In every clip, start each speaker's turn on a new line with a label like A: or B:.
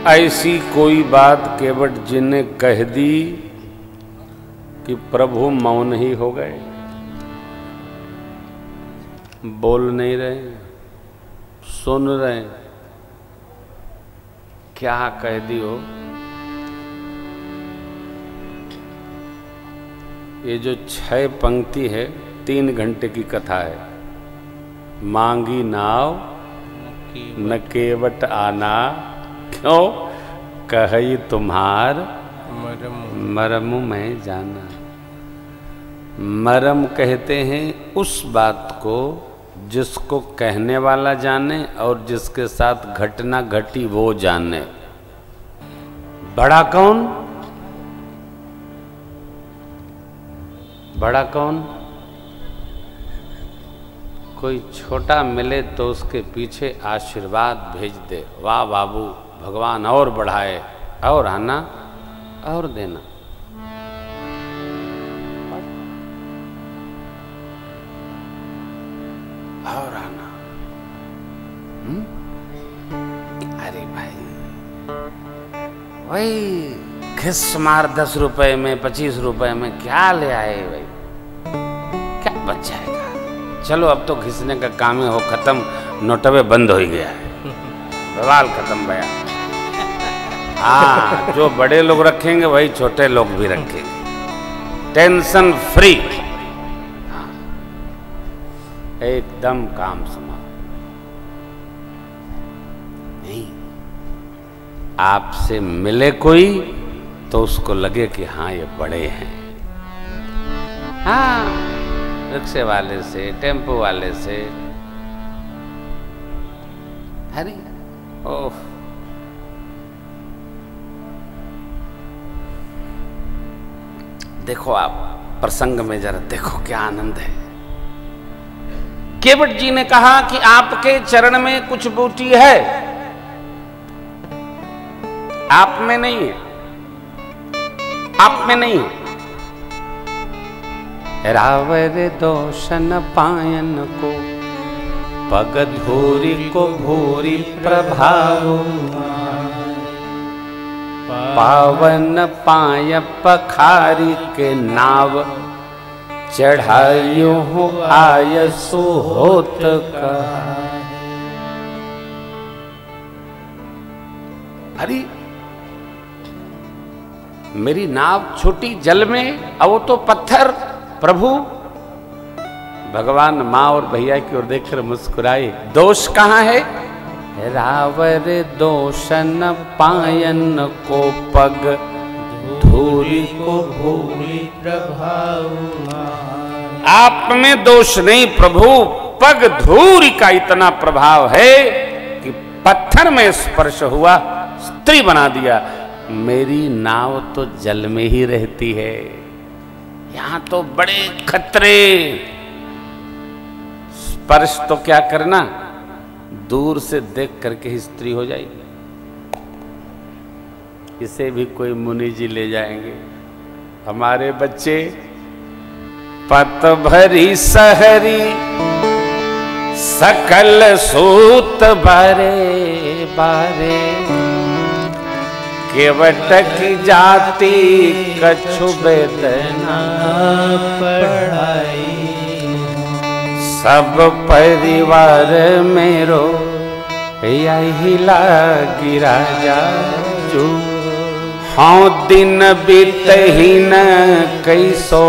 A: ऐसी कोई बात केवट जी ने कह दी कि प्रभु मौन ही हो गए, बोल नहीं रहे, सुन रहे। क्या कह दी हो? ये जो 6 पंक्ति है 3 घंटे की कथा है। मांगी नाव न केवट आना, क्यों कही तुम्हार मरम में जाना। मरम कहते हैं उस बात को जिसको कहने वाला जाने और जिसके साथ घटना घटी वो जाने। बड़ा कौन? बड़ा कौन? कोई छोटा मिले तो उसके पीछे आशीर्वाद भेज दे, वाह बाबू भगवान और बढ़ाए, और आना और देना। और आना। अरे भाई वही घिस मार 10 रुपए में 25 रुपए में क्या ले आए भाई, क्या बच जाएगा। चलो अब तो घिसने का काम ही हो खत्म, नोटवे बंद हो ही गया है, बवाल खत्म भैया। हाँ, जो बड़े लोग रखेंगे वही छोटे लोग भी रखेंगे, टेंशन फ्री। हाँ, एकदम काम समा। नहीं, आपसे मिले कोई तो उसको लगे कि हाँ ये बड़े हैं। हाँ, रिक्शे वाले से, टेम्पो वाले से, अरे ओह, देखो आप प्रसंग में जरा देखो क्या आनंद है। केवट जी ने कहा कि आपके चरण में कुछ बूटी है, आप में नहीं है, आप में नहीं है। रावर दोषन पायन को पग धूरी को भूरी प्रभाव, पावन पाय पखारी के नाव, चढ़ायो हो आयसु होत का। अरे मेरी नाव छोटी जल में, और वो तो पत्थर। प्रभु भगवान माँ और भैया की ओर देखकर मुस्कुराए। दोष कहाँ है? रावर दोषन पायन को पग धूरी को भूरी प्रभाव। आप में दोष नहीं प्रभु, पग धूरी का इतना प्रभाव है कि पत्थर में स्पर्श हुआ, स्त्री बना दिया। मेरी नाव तो जल में ही रहती है, यहां तो बड़े खतरे। स्पर्श तो क्या करना, दूर से देख करके ही स्त्री हो जाएगी। इसे भी कोई मुनि जी ले जाएंगे। हमारे बच्चे पत भरी सहरी सकल सूत बारे बारे, केवट की जाति कछु वेदना पढ़ाई। सब परिवार मेरो यही लागी राजा जो, हाँ दिन बीतही न कैसो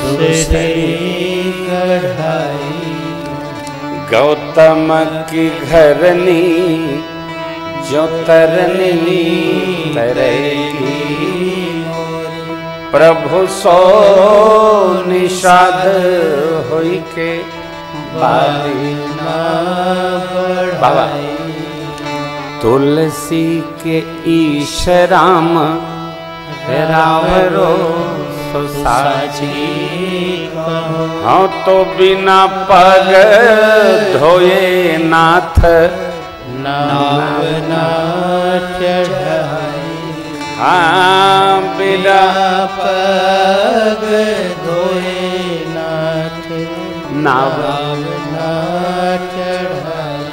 A: दूसरी गढ़ाई। गौतम की घरनी जो तरनी तरेगी, प्रभु सो निषाद होई के बाली ना बढ़ाई। तुलसी के ईश राम रावरो साची, हाँ तो बिना पग धोए नाथ नाव ना चढ़ाई। हाँ बिना पग धोए नाथ नाव ना चढ़ाई।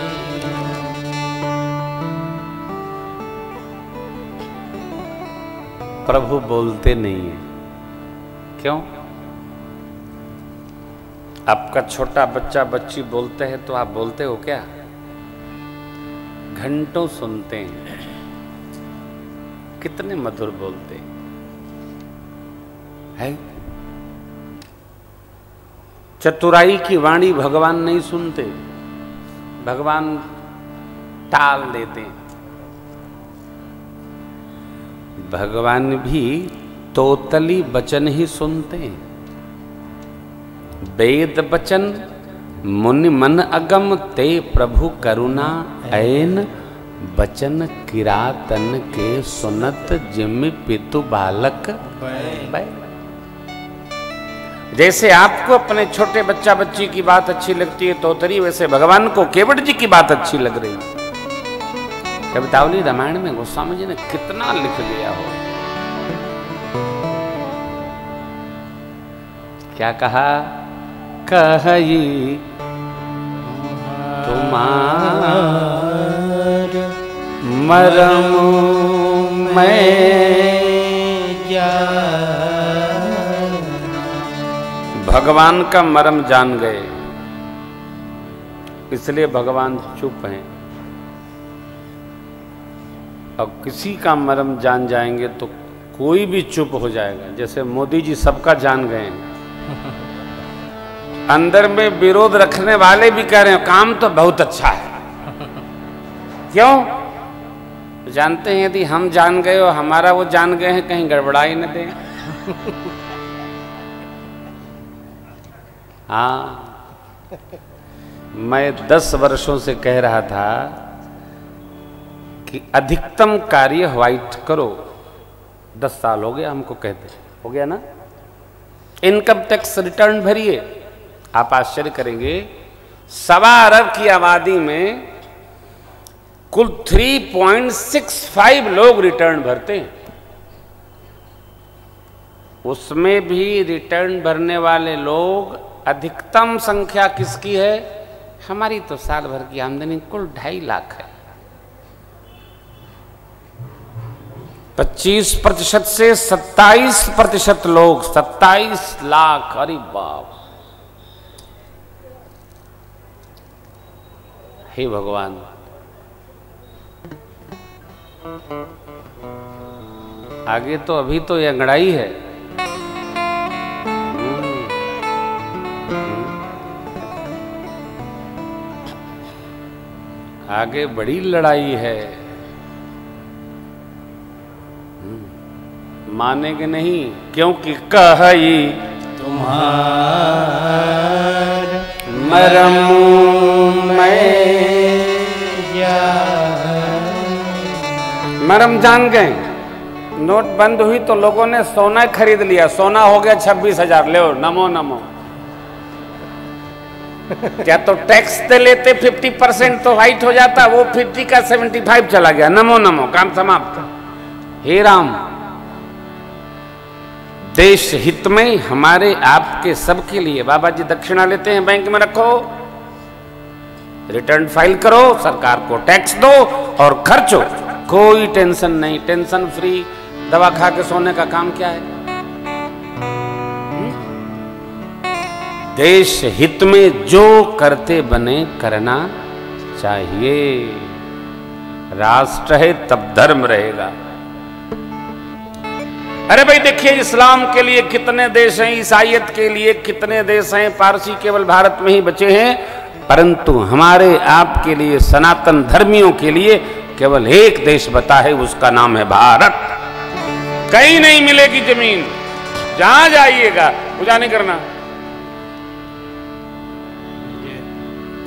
A: प्रभु बोलते नहीं है। क्यों? आपका छोटा बच्चा बच्ची बोलते हैं तो आप बोलते हो क्या? घंटों सुनते हैं, कितने मधुर बोलते हैं। चतुराई की वाणी भगवान नहीं सुनते, भगवान टाल देते। भगवान भी तोतली वचन ही सुनते हैं। वेद वचन मुनि मन अगम ते प्रभु करुणा ऐन वचन किरातन के सुनत जिम पितु बालक बै। जैसे आपको अपने छोटे बच्चा बच्ची की बात अच्छी लगती है तोतरी, वैसे भगवान को केवट जी की बात अच्छी लग रही है। कवितावली रामायण में गोस्वामी जी ने कितना लिख लिया हो। क्या कहा? कही तुम्हार मरम मैं भगवान का मरम जान गए, इसलिए भगवान चुप हैं। अब किसी का मरम जान जाएंगे तो कोई भी चुप हो जाएगा। जैसे मोदी जी सबका जान गए हैं, अंदर में विरोध रखने वाले भी कह रहे हैं काम तो बहुत अच्छा है। क्यों? जानते हैं यदि हम जान गए और हमारा वो जान गए हैं कहीं गड़बड़ा ही न दे। हाँ, मैं 10 वर्षों से कह रहा था कि अधिकतम कार्य व्हाइट करो। 10 साल हो गया हमको कहते, हो गया ना। इनकम टैक्स रिटर्न भरिए। आप आश्चर्य करेंगे, 1.25 अरब की आबादी में कुल 3.65 लोग रिटर्न भरते हैं। उसमें भी रिटर्न भरने वाले लोग अधिकतम संख्या किसकी है? हमारी तो साल भर की आमदनी कुल 2.5 लाख है। 25% से 27% लोग 27 लाख। अरे बाप, हे भगवान। आगे तो अभी तो ये अंगड़ाई है। आगे बड़ी लड़ाई है। मानेंगे नहीं, क्योंकि कही तुम्हार मरम मरम जान गए। नोट बंद हुई तो लोगों ने सोना खरीद लिया। सोना हो गया 26,000। ले नमो नमो। क्या तो टैक्स दे लेते 50% तो वाइट हो जाता, वो 50 का 75 चला गया। नमो नमो, काम समाप्त। हे राम, देश हित में हमारे आपके सबके लिए बाबा जी दक्षिणा लेते हैं, बैंक में रखो, रिटर्न फाइल करो, सरकार को टैक्स दो और खर्चो। कोई टेंशन नहीं, टेंशन फ्री। दवा खा के सोने का काम क्या है? देश हित में जो करते बने करना चाहिए। राष्ट्र है तब धर्म रहेगा। अरे भाई देखिए, इस्लाम के लिए कितने देश हैं, ईसाईयत के लिए कितने देश हैं, पारसी केवल भारत में ही बचे हैं। परंतु हमारे आपके लिए, सनातन धर्मियों के लिए केवल एक देश बता है, उसका नाम है भारत। कहीं नहीं मिलेगी जमीन, जहां जाइएगा पूजा नहीं करना।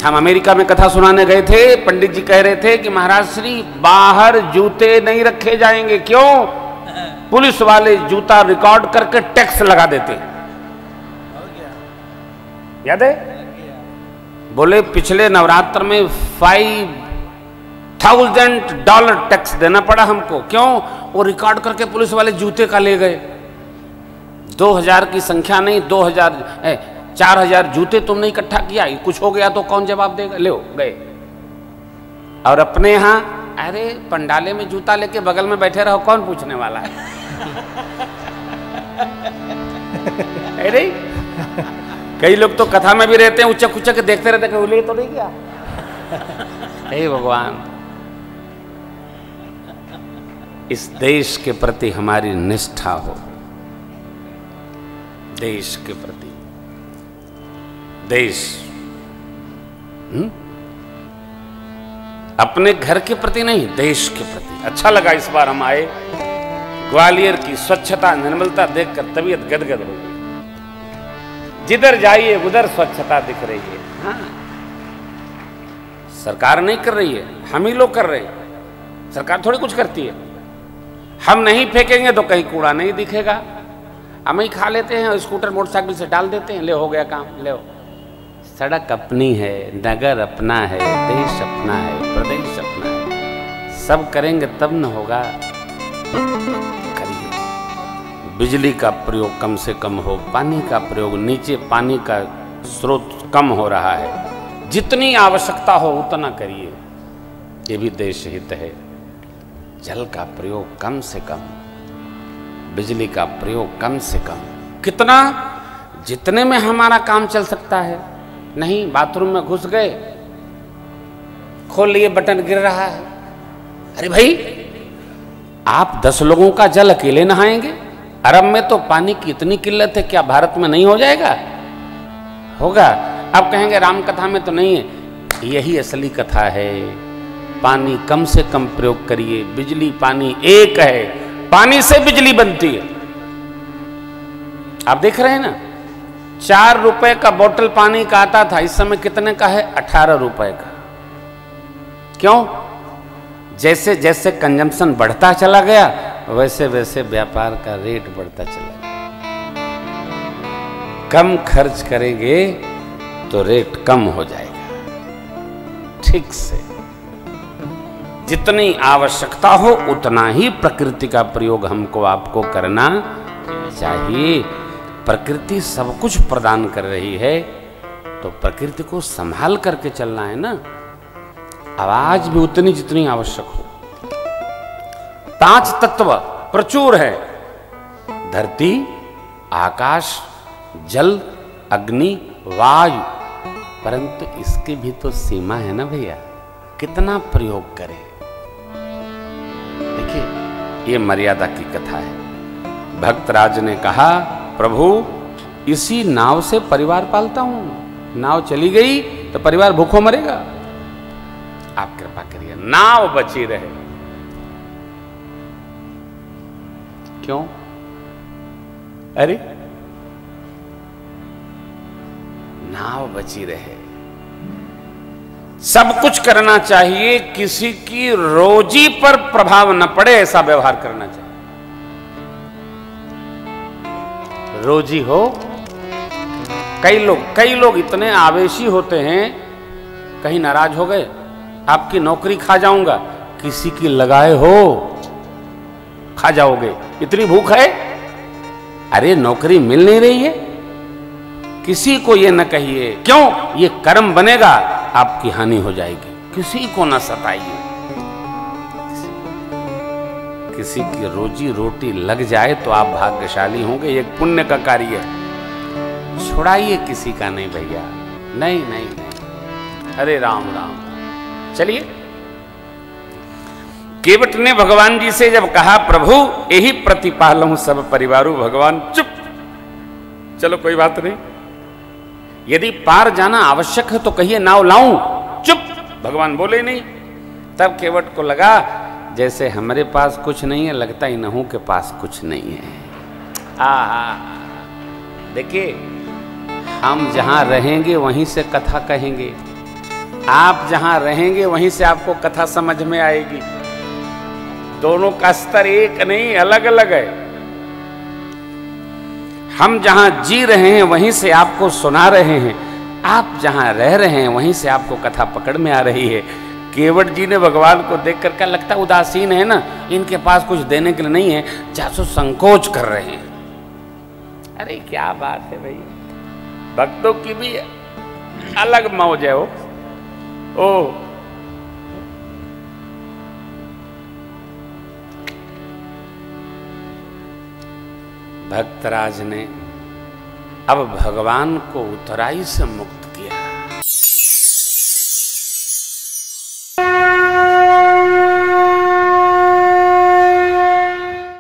A: हम अमेरिका में कथा सुनाने गए थे, पंडित जी कह रहे थे कि महाराज श्री बाहर जूते नहीं रखे जाएंगे। क्यों? पुलिस वाले जूता रिकॉर्ड करके टैक्स लगा देते। याद है? बोले पिछले नवरात्र में $5,000 टैक्स देना पड़ा हमको। क्यों? वो रिकॉर्ड करके पुलिस वाले जूते का ले गए। 2000 की संख्या नहीं, 4,000 जूते तुमने इकट्ठा किया, कुछ हो गया तो कौन जवाब देगा? ले गए। और अपने यहां अरे पंडाले में जूता लेके बगल में बैठे रहो, कौन पूछने वाला है? अरे कई लोग तो कथा में भी रहते हैं, उचक उचक देखते रहते हैं, ले तो नहीं गया। हे भगवान, इस देश के प्रति हमारी निष्ठा हो, देश के प्रति, देश अपने घर के प्रति नहीं, देश के प्रति। अच्छा लगा इस बार हम आए, ग्वालियर की स्वच्छता निर्मलता देखकर तबीयत गदगद हो गई। जिधर जाइए उधर स्वच्छता दिख रही है। हाँ, सरकार नहीं कर रही है, हम ही लोग कर रहे हैं। सरकार थोड़ी कुछ करती है। हम नहीं फेंकेंगे तो कहीं कूड़ा नहीं दिखेगा, हम ही खा लेते हैं, स्कूटर मोटरसाइकिल से डाल देते हैं, ले हो गया काम, ले हो। सड़क अपनी है, नगर अपना है, देश अपना है, प्रदेश अपना है, सब करेंगे तब न होगा। करिए, बिजली का प्रयोग कम से कम हो, पानी का प्रयोग, नीचे पानी का स्रोत कम हो रहा है, जितनी आवश्यकता हो उतना करिए, ये भी देश हित है। जल का प्रयोग कम से कम, बिजली का प्रयोग कम से कम, कितना जितने में हमारा काम चल सकता है। नहीं, बाथरूम में घुस गए, खोल लिए, बटन गिर रहा है, अरे भाई आप 10 लोगों का जल अकेले नहाएंगे? अरब में तो पानी की इतनी किल्लत है, क्या भारत में नहीं हो जाएगा? होगा। अब कहेंगे राम कथा में तो नहीं है, यही असली कथा है। पानी कम से कम प्रयोग करिए, बिजली पानी एक है, पानी से बिजली बनती है। आप देख रहे हैं ना, 4 रुपए का बोतल पानी का आता था, इस समय कितने का है? 18 रुपए का। क्यों? जैसे जैसे कंजम्पशन बढ़ता चला गया, वैसे वैसे व्यापार का रेट बढ़ता चला गया। कम खर्च करेंगे तो रेट कम हो जाएगा। ठीक से जितनी आवश्यकता हो उतना ही प्रकृति का प्रयोग हमको आपको करना चाहिए। प्रकृति सब कुछ प्रदान कर रही है, तो प्रकृति को संभाल करके चलना है ना। आवाज भी उतनी जितनी आवश्यक हो। 5 तत्व प्रचुर है, धरती, आकाश, जल, अग्नि, वायु, परंतु इसकी भी तो सीमा है ना भैया, कितना प्रयोग करें। देखिए, ये मर्यादा की कथा है। भक्तराज ने कहा, प्रभु इसी नाव से परिवार पालता हूं, नाव चली गई तो परिवार भूखों मरेगा, आप कृपा करिए नाव बची रहे। क्यों? अरे नाव बची रहे, सब कुछ करना चाहिए, किसी की रोजी पर प्रभाव न पड़े ऐसा व्यवहार करना चाहिए। रोजी हो। कई लोग इतने आवेशी होते हैं, कहीं नाराज हो गए, आपकी नौकरी खा जाऊंगा, किसी की लगाए हो खा जाओगे, इतनी भूख है। अरे नौकरी मिल नहीं रही है, किसी को ये न कहिए, क्यों? ये कर्म बनेगा, आपकी हानि हो जाएगी। किसी को न सताइए। किसी की रोजी रोटी लग जाए तो आप भाग्यशाली होंगे, ये पुण्य का कार्य है। छुड़ाइए किसी का नहीं भैया, नहीं नहीं नहीं। हरे राम राम। चलिए, केवट ने भगवान जी से जब कहा, प्रभु यही प्रतिपालूं सब परिवारों, भगवान चुप, चलो कोई बात नहीं, यदि पार जाना आवश्यक है तो कहिए नाव लाऊं, चुप। भगवान बोले नहीं। तब केवट को लगा जैसे हमारे पास कुछ नहीं है, लगता ही नहु के पास कुछ नहीं है। देखिए, हम जहां रहेंगे वहीं से कथा कहेंगे, आप जहां रहेंगे वहीं से आपको कथा समझ में आएगी। दोनों का स्तर एक नहीं, अलग अलग है। हम जहां जी रहे हैं वहीं से आपको सुना रहे हैं, आप जहां रह रहे हैं वहीं से आपको कथा पकड़ में आ रही है। केवट जी ने भगवान को देखकर क्या लगता, उदासीन है ना, इनके पास कुछ देने के लिए नहीं है, जासो संकोच कर रहे हैं। अरे क्या बात है भाई, भक्तों की भी अलग मौज है। ओ भक्तराज ने अब भगवान को उतराई से मुक्त